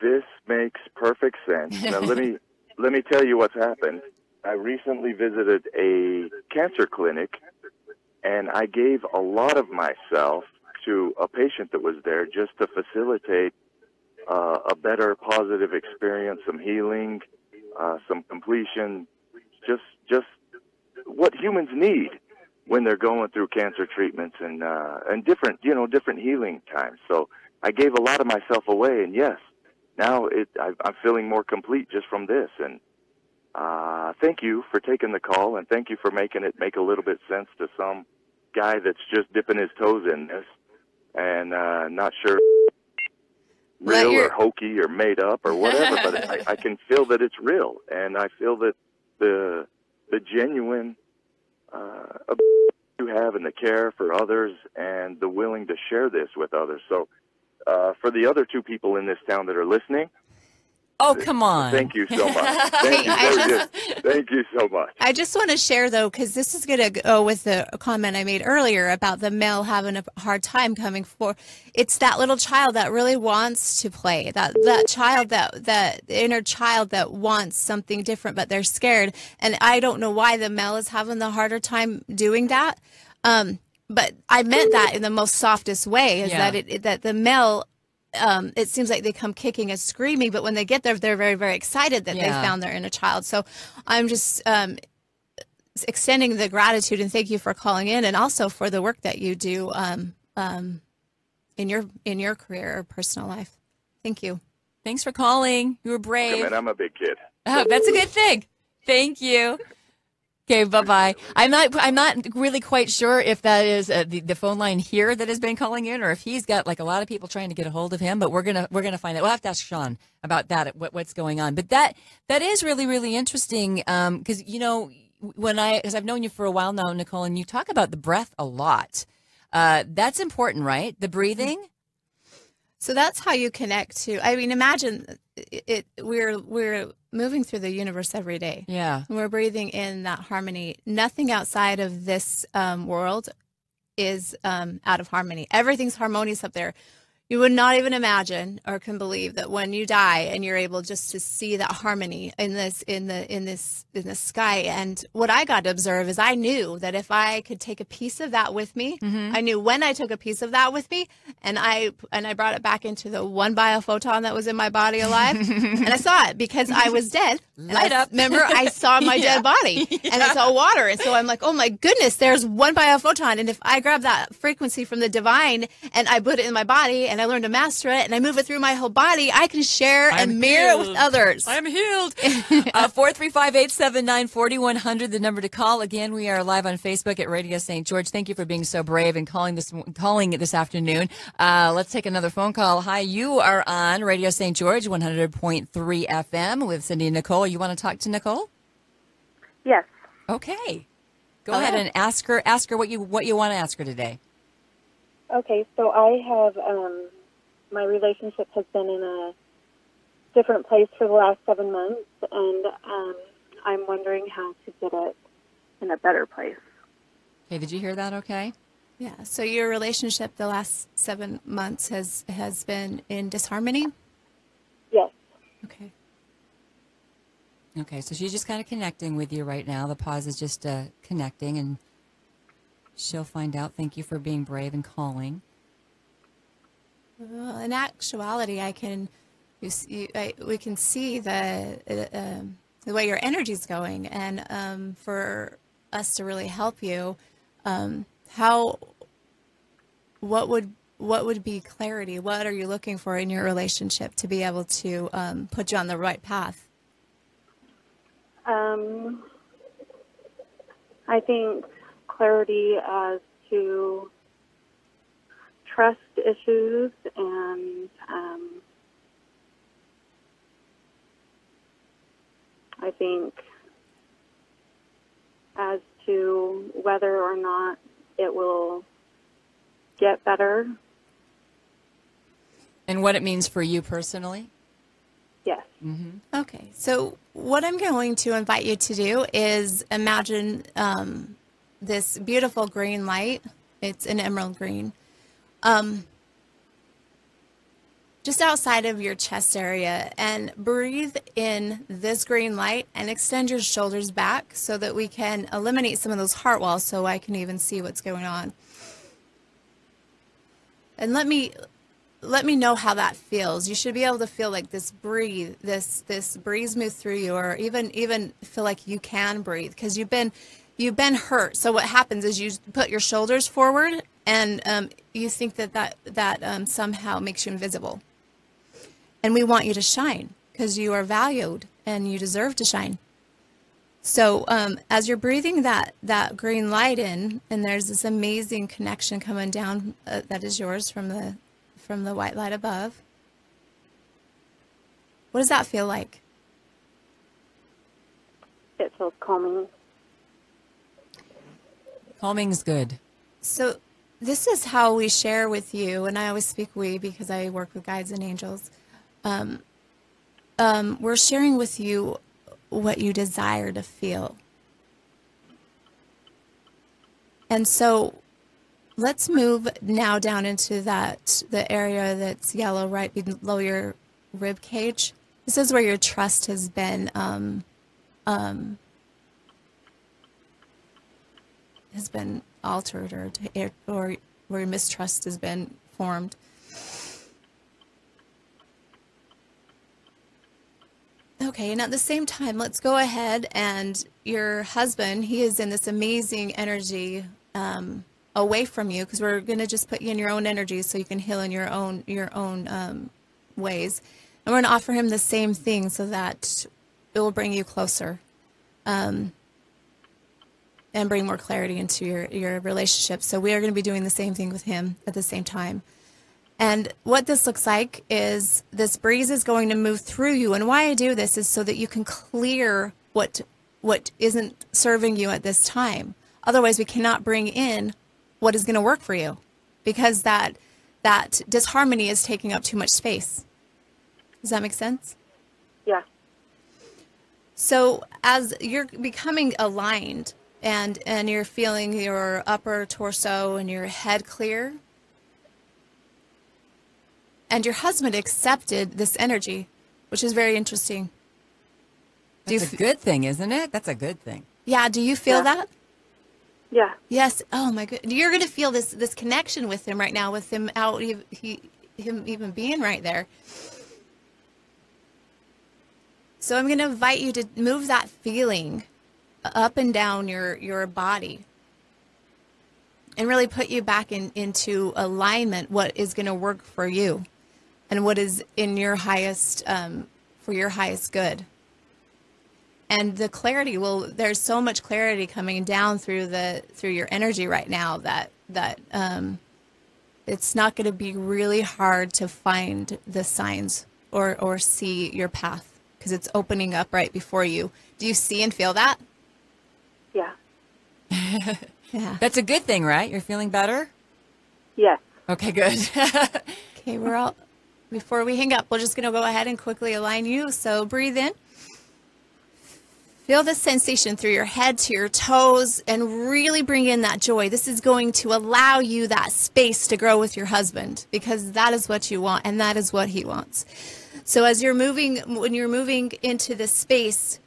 D: This makes perfect sense. Now let me tell you what's happened. I recently visited a cancer clinic, and I gave a lot of myself to a patient that was there just to facilitate a better positive experience, some healing, some completion, just what humans need when they're going through cancer treatments and different healing times. So I gave a lot of myself away, and yes, now I'm feeling more complete just from this. And thank you for taking the call, and thank you for making it make a little bit sense to some guy that's just dipping his toes in this and not sure real or hokey or made up or whatever, but I can feel that it's real, and I feel that the genuine you have and the care for others and the willing to share this with others. So for the other two people in this town that are listening,
A: oh, come on.
D: Thank you so much. Thank you so much.
B: I just want to share, though, because this is going to go with the comment I made earlier about the male having a hard time coming forward. It's that little child that really wants to play, that child, that inner child that wants something different, but they're scared. And I don't know why the male is having the harder time doing that. But I meant that in the most softest way, is that the male, it seems like they come kicking and screaming, but when they get there, they're very, very excited that they found their inner child. So I'm just extending the gratitude and thank you for calling in, and also for the work that you do in your career or personal life. Thank you.
A: Thanks for calling. You were brave.
D: And I'm a big kid.
A: Oh, that's a good thing. Thank you. Okay, bye-bye. I'm not really quite sure if that is the phone line here that has been calling in, or if he's got like a lot of people trying to get a hold of him. But we're gonna find out. We'll have to ask Sean about that, what's going on. But that is really, really interesting because because I've known you for a while now, Nicole, and you talk about the breath a lot. That's important, right? The breathing.
B: So that's how you connect to. I mean, imagine it. We're moving through the universe every day.
A: Yeah,
B: we're breathing in that harmony. Nothing outside of this world is out of harmony. Everything's harmonious up there. You would not even imagine or can believe that when you die and you're able just to see that harmony in the sky. And what I got to observe is I knew that if I could take a piece of that with me, I knew when I took a piece of that with me, and I brought it back into the one biophoton that was in my body alive, and I saw it because I was dead.
A: Light up.
B: Remember, I saw my dead body, and I saw water, and so I'm like, oh my goodness, there's one biophoton, and if I grab that frequency from the divine and I put it in my body, and I learn to master it, and I move it through my whole body, I can share and mirror it with others.
A: I'm healed. 435-879-4100, the number to call. Again, we are live on Facebook at Radio St. George. Thank you for being so brave and calling this afternoon. Let's take another phone call. Hi, you are on Radio St. George, 100.3 FM with Cindy and Nicole. You want to talk to Nicole?
C: Yes.
A: Okay. Go ahead and ask her what you want to ask her today.
E: Okay, so I have my relationship has been in a different place for the last 7 months, and I'm wondering how to get it
C: in a better place.
A: Okay, did you hear that? Okay.
B: Yeah. So your relationship the last 7 months has been in disharmony?
E: Yes.
B: Okay.
A: Okay, so she's just kind of connecting with you right now. The pause is just connecting, and she'll find out. Thank you for being brave and calling.
B: Well, in actuality, we can see the way your energy is going, and for us to really help you, what would be clarity? What are you looking for in your relationship to be able to put you on the right path?
E: I think clarity as to trust issues and I think as to whether or not it will get better.
A: And what it means for you personally?
E: Yes.
A: Mm-hmm.
B: Okay, so what I'm going to invite you to do is imagine this beautiful green light. It's an emerald green. Just outside of your chest area, and breathe in this green light and extend your shoulders back so that we can eliminate some of those heart walls so I can even see what's going on. And let me know how that feels. You should be able to feel like this breeze move through you, or even feel like you can breathe, because you've been hurt. So what happens is you put your shoulders forward, and you think that somehow makes you invisible. And we want you to shine because you are valued and you deserve to shine. So as you're breathing that green light in, and there's this amazing connection coming down that is yours from the white light above. What does that feel like?
E: It feels calming.
A: Calming's good.
B: So this is how we share with you, and I always speak we because I work with guides and angels. We're sharing with you what you desire to feel. And so let's move now down into the area that's yellow right below your rib cage. This is where your trust has been altered, or where mistrust has been formed. Okay, and at the same time, let's go ahead, and your husband, he is in this amazing energy away from you, because we're going to just put you in your own energy so you can heal in your own ways. And we're going to offer him the same thing so that it will bring you closer and bring more clarity into your relationship. So we are going to be doing the same thing with him at the same time. And what this looks like is this breeze is going to move through you. And why I do this is so that you can clear what isn't serving you at this time. Otherwise, we cannot bring in what is going to work for you, because that disharmony is taking up too much space. Does that make sense?
E: Yeah.
B: So as you're becoming aligned and you're feeling your upper torso and your head clear, and your husband accepted this energy, which is very interesting.
A: That's a good thing, isn't it? That's a good thing.
B: Yeah. Do you feel that?
E: Yeah.
B: Yes. Oh my goodness. You're going to feel this connection with him right now, with him out, him even being right there. So I'm going to invite you to move that feeling up and down your body, and really put you back into alignment, what is going to work for you and what is in your highest, for your highest good. And the clarity there's so much clarity coming down through your energy right now that it's not going to be really hard to find the signs or see your path, because it's opening up right before you. Do you see and feel that?
E: Yeah.
B: Yeah.
A: That's a good thing, right? You're feeling better?
E: Yes.
A: Okay, good.
B: Okay, before we hang up, we're just going to go ahead and quickly align you. So breathe in. Feel the sensation through your head to your toes, and really bring in that joy. This is going to allow you that space to grow with your husband, because that is what you want and that is what he wants. So when you're moving into this space,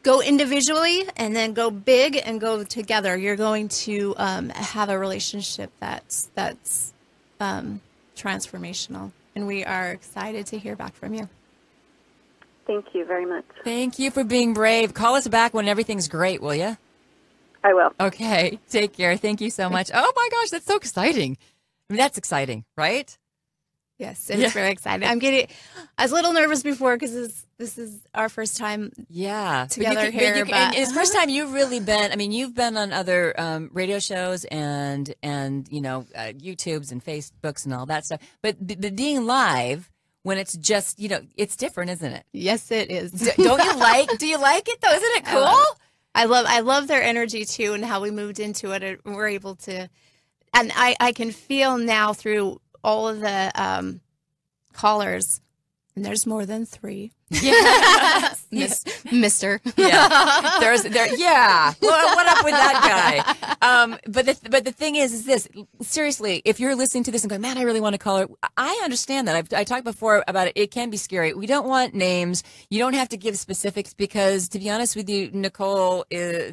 B: go individually and then go big and go together. You're going to have a relationship that's transformational, and we are excited to hear back from you.
E: Thank you very much.
A: Thank you for being brave. Call us back when everything's great, will you?
E: I will.
A: Okay. Take care. Thank you so much. Oh, my gosh. That's so exciting. I mean, that's exciting, right?
B: Yes, it's very exciting. I was a little nervous before because this is our first time together here.
A: And it's the first time you've really been, I mean, you've been on other radio shows and YouTubes and Facebooks and all that stuff. But the being live, when it's just, it's different, isn't it?
B: Yes, it is.
A: Do you like it though? Isn't it cool?
B: I love their energy too, and how we moved into it. And we're able to, and I can feel now through all of the callers, and there's more than 3.
A: Yeah.
B: Mister.
A: Yeah. Yeah. Well, what up with that guy? But the thing is this, seriously, if you're listening to this and going, man, I really want to call her, I understand that. I talked before about it. It can be scary. We don't want names. You don't have to give specifics because, to be honest with you, Nicole,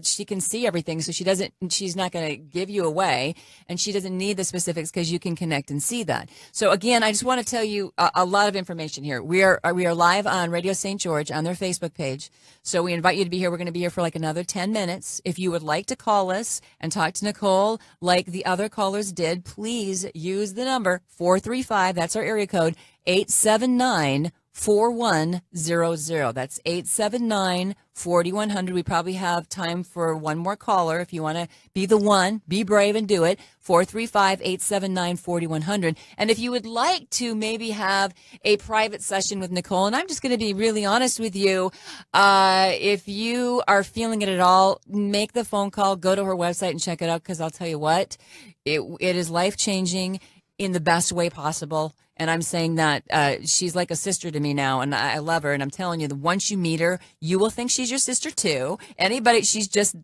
A: she can see everything. So she's not going to give you away, and she doesn't need the specifics because you can connect and see that. So again, I just want to tell you a lot of information here. We are live on Radio St. George on their Facebook page. So we invite you to be here. We're going to be here for like another 10 minutes. If you would like to call us and talk to Nicole like the other callers did, please use the number 435. That's our area code, 879-4100. That's 879-4100. We probably have time for one more caller. If you want to be the one, be brave and do it. 435-879-4100. And if you would like to maybe have a private session with Nicole, and I'm just going to be really honest with you, if you are feeling it at all, make the phone call, go to her website and check it out, because I'll tell you what, it is life-changing in the best way possible. And I'm saying that she's like a sister to me now, and I love her. And I'm telling you, that once you meet her, you will think she's your sister too. Anybody, she's just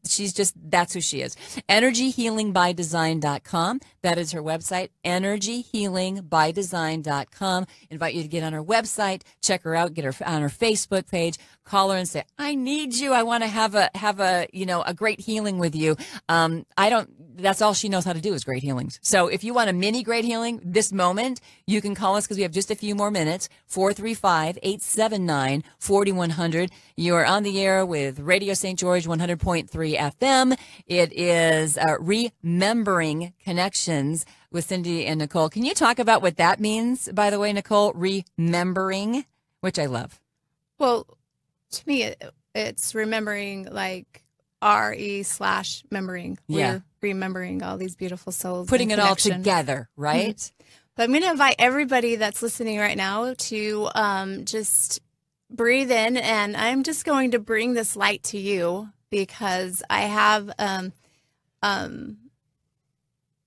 A: that's who she is. EnergyHealingByDesign.com. That is her website. EnergyHealingByDesign.com. Invite you to get on her website, check her out, get her on her Facebook page, call her and say, I need you. I want to have a great healing with you. That's all she knows how to do is great healings. So if you want a mini great healing this moment, you can call us because we have just a few more minutes. 435-879-4100. You are on the air with Radio St. George 100.3 FM. It is Remembering Connections with Cindy and Nicole. Can you talk about what that means, by the way, Nicole? Remembering, which I love.
B: Well, to me, it's remembering like RE/membering.
A: Yeah.
B: We're remembering all these beautiful souls.
A: Putting it all together, right?
B: Mm-hmm. But I'm going to invite everybody that's listening right now to just breathe in, and I'm just going to bring this light to you because I have a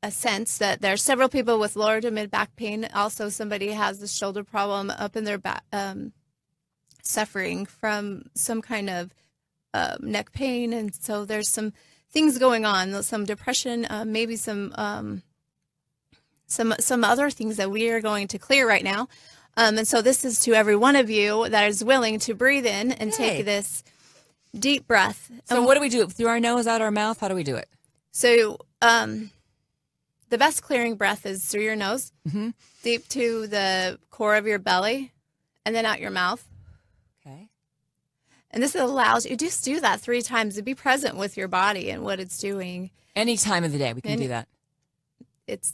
B: sense that there are several people with lower to mid back pain. Also, somebody has a shoulder problem up in their back, suffering from some kind of neck pain, and so there's some things going on, some depression, maybe some other things that we are going to clear right now. And so this is to every one of you that is willing to breathe in and take this deep breath.
A: So what do we do? Through our nose, out our mouth? How do we do it?
B: So the best clearing breath is through your nose, deep to the core of your belly, and then out your mouth.
A: Okay.
B: And this allows you to just do that 3 times to be present with your body and what it's doing.
A: Any time of the day we can do that.
B: It's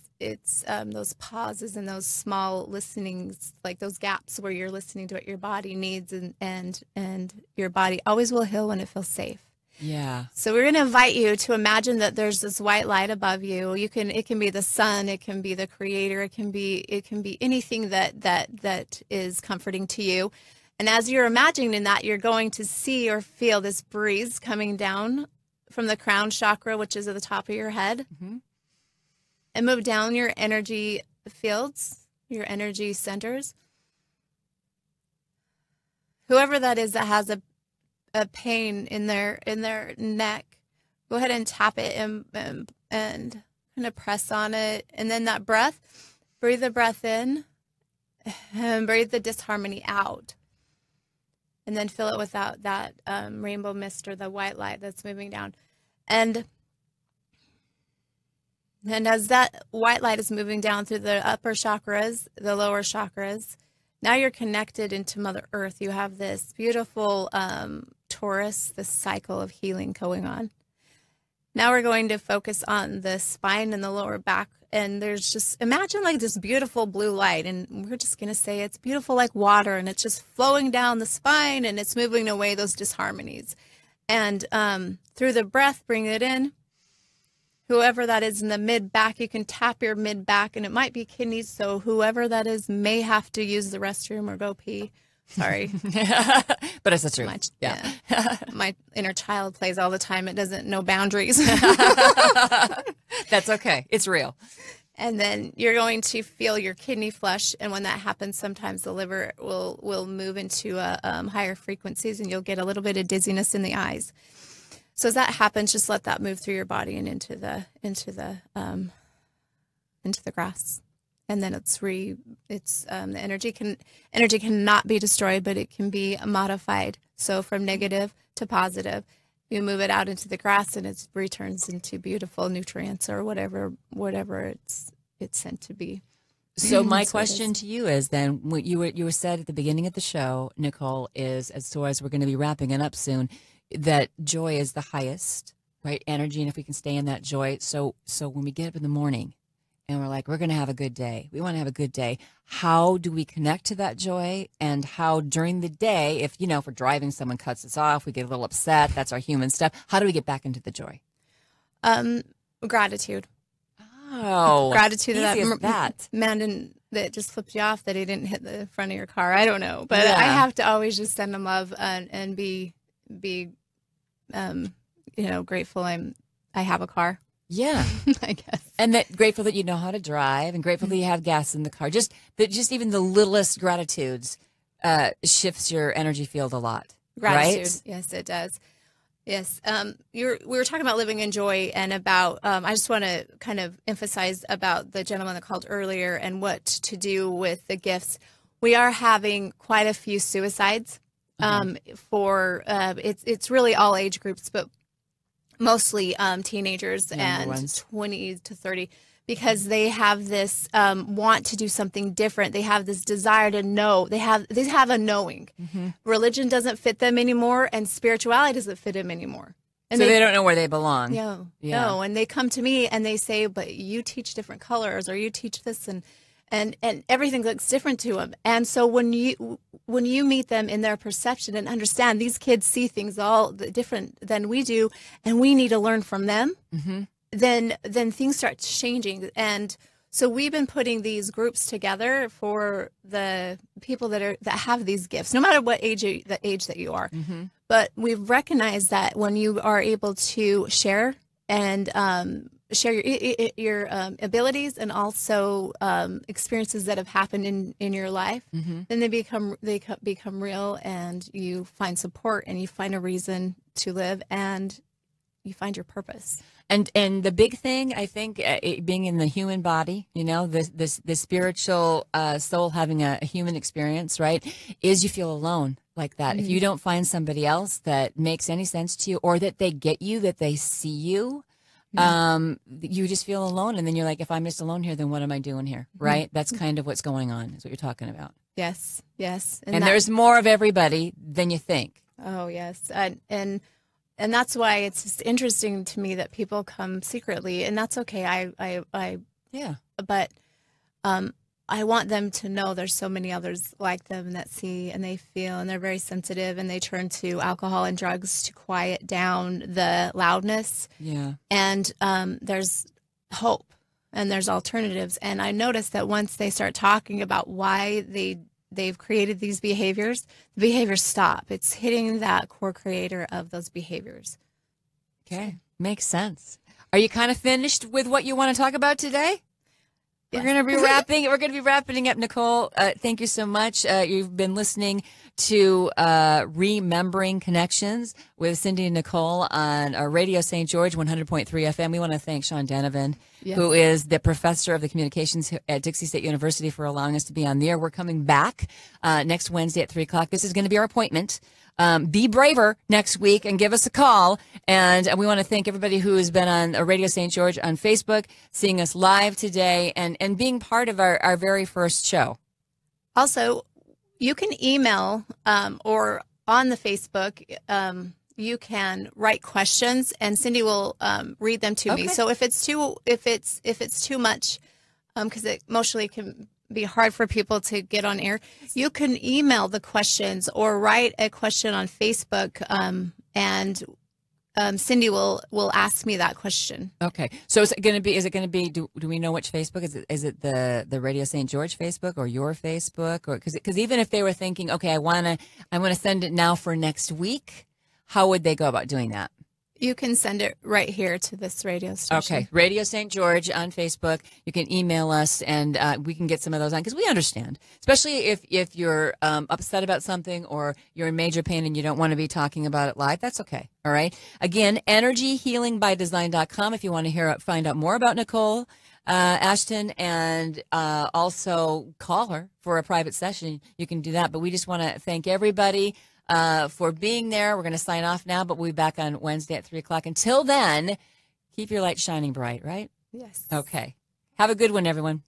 B: those pauses and those small listenings, like those gaps where you're listening to what your body needs, and your body always will heal when it feels safe.
A: Yeah. So
B: we're going to invite you to imagine that there's this white light above you. It can be the sun, it can be the creator, it can be anything that is comforting to you. And as you're imagining that, you're going to see or feel this breeze coming down from the crown chakra, which is at the top of your head, and move down your energy fields, your energy centers. Whoever that is that has a pain in their neck, go ahead and tap it and kind of press on it. And then that breath, breathe the breath in and breathe the disharmony out. And then fill it with that rainbow mist or the white light that's moving down. And as that white light is moving down through the upper chakras, the lower chakras, now you're connected into Mother Earth. You have this beautiful Taurus, this cycle of healing going on. Now we're going to focus on the spine and the lower back and there's just, imagine like this beautiful blue light, and we're just going to say it's beautiful like water, and it's just flowing down the spine, and it's moving away those disharmonies. And through the breath, bring it in. Whoever that is in the mid-back, you can tap your mid-back, and it might be kidneys, so whoever that is may have to use the restroom or go pee. Sorry.
A: But it's the truth.
B: Yeah. My inner child plays all the time. It doesn't know boundaries.
A: That's okay. It's real.
B: And then you're going to feel your kidney flush. And when that happens, sometimes the liver will move into higher frequencies, and you'll get a little bit of dizziness in the eyes. So as that happens, just let that move through your body and into the grass. And then the energy cannot be destroyed, but it can be modified. So from negative to positive, you move it out into the grass, and it returns into beautiful nutrients or whatever it's sent to be.
A: So my question to you is then, what you were said at the beginning of the show, Nicole, is as we're going to be wrapping it up soon, that joy is the highest, right? Energy, and if we can stay in that joy. So when we get up in the morning, and we're like, we're going to have a good day. We want to have a good day. How do we connect to that joy? And how during the day, if we're driving, someone cuts us off, we get a little upset. That's our human stuff. How do we get back into the joy?
B: Gratitude.
A: Oh,
B: gratitude
A: that
B: man that just flipped you off that he didn't hit the front of your car. I don't know, but I have to always just send him love and be grateful. I have a car.
A: Yeah,
B: I guess.
A: And that grateful that you know how to drive, and grateful that you have gas in the car. Just even the littlest gratitudes shifts your energy field a lot.
B: Gratitude,
A: right?
B: Yes, it does. Yes, we were talking about living in joy, and about. I just want to kind of emphasize about the gentleman that called earlier and what to do with the gifts. We are having quite a few suicides. For it's really all age groups, but mostly teenagers and 20 to 30, because they have this want to do something different. They have this desire to know. They have a knowing. Mm-hmm. Religion doesn't fit them anymore, and spirituality doesn't fit them anymore. And
A: so they don't know where they belong.
B: No. And they come to me and they say, but you teach different colors, or you teach this, and everything looks different to them. And so when you meet them in their perception and understand these kids see things all different than we do, and we need to learn from them, mm-hmm. then things start changing. And so we've been putting these groups together for the people that have these gifts, no matter what age that you are. Mm-hmm. But we've recognized that when you are able to share and share your abilities and also experiences that have happened in your life, mm-hmm. then they become real, and you find support, and you find a reason to live, and you find your purpose.
A: And the big thing, I think, being in the human body, the spiritual soul having a human experience, right, is you feel alone like that. Mm-hmm. If you don't find somebody else that makes any sense to you, or that they get you, that they see you, you just feel alone, and then you're like, if I'm just alone here, then what am I doing here? Right? That's kind of what's going on, is what you're talking about.
B: Yes.
A: And there's more of everybody than you think.
B: Oh, yes. And that's why it's just interesting to me that people come secretly, and that's okay. But I want them to know there's so many others like them that see and they feel, and they're very sensitive, and they turn to alcohol and drugs to quiet down the loudness. Yeah. And there's hope, and there's alternatives. And I noticed that once they start talking about why they've created these behaviors, the behaviors stop. It's hitting that core creator of those behaviors.
A: Okay. Makes sense. Are you kind of finished with what you want to talk about today? Yes. We're going to be wrapping up, Nicole. Thank you so much. You've been listening to Remembering Connections with Cindy and Nicole on Radio St. George 100.3 FM. We want to thank Sean Donovan, who is the professor of the communications at Dixie State University, for allowing us to be on the air. We're coming back next Wednesday at 3 o'clock. This is going to be our appointment. Be braver next week and give us a call. And we want to thank everybody who has been on Radio St. George on Facebook, seeing us live today, and being part of our very first show.
B: Also, you can email or on the Facebook, you can write questions, and Cindy will read them to me. So if it's too much, because it emotionally can be hard for people to get on air, you can email the questions or write a question on Facebook, and Cindy will ask me that question.
A: Okay. So is it going to be, do we know which Facebook? Is it the Radio St. George Facebook or your Facebook? Or because even if they were thinking, okay, I want to send it now for next week, how would they go about doing that?
B: You can send it right here to this radio station.
A: Okay. Radio St. George on Facebook. You can email us, and we can get some of those on, because we understand, especially if you're upset about something or you're in major pain and you don't want to be talking about it live. That's okay. All right. Again, energyhealingbydesign.com if you want to find out more about Nicole Ashton, and also call her for a private session. You can do that. But we just want to thank everybody for being there. We're going to sign off now, but we'll be back on Wednesday at 3 o'clock. Until then, keep your light shining bright, right?
B: Yes.
A: Okay. Have a good one, everyone.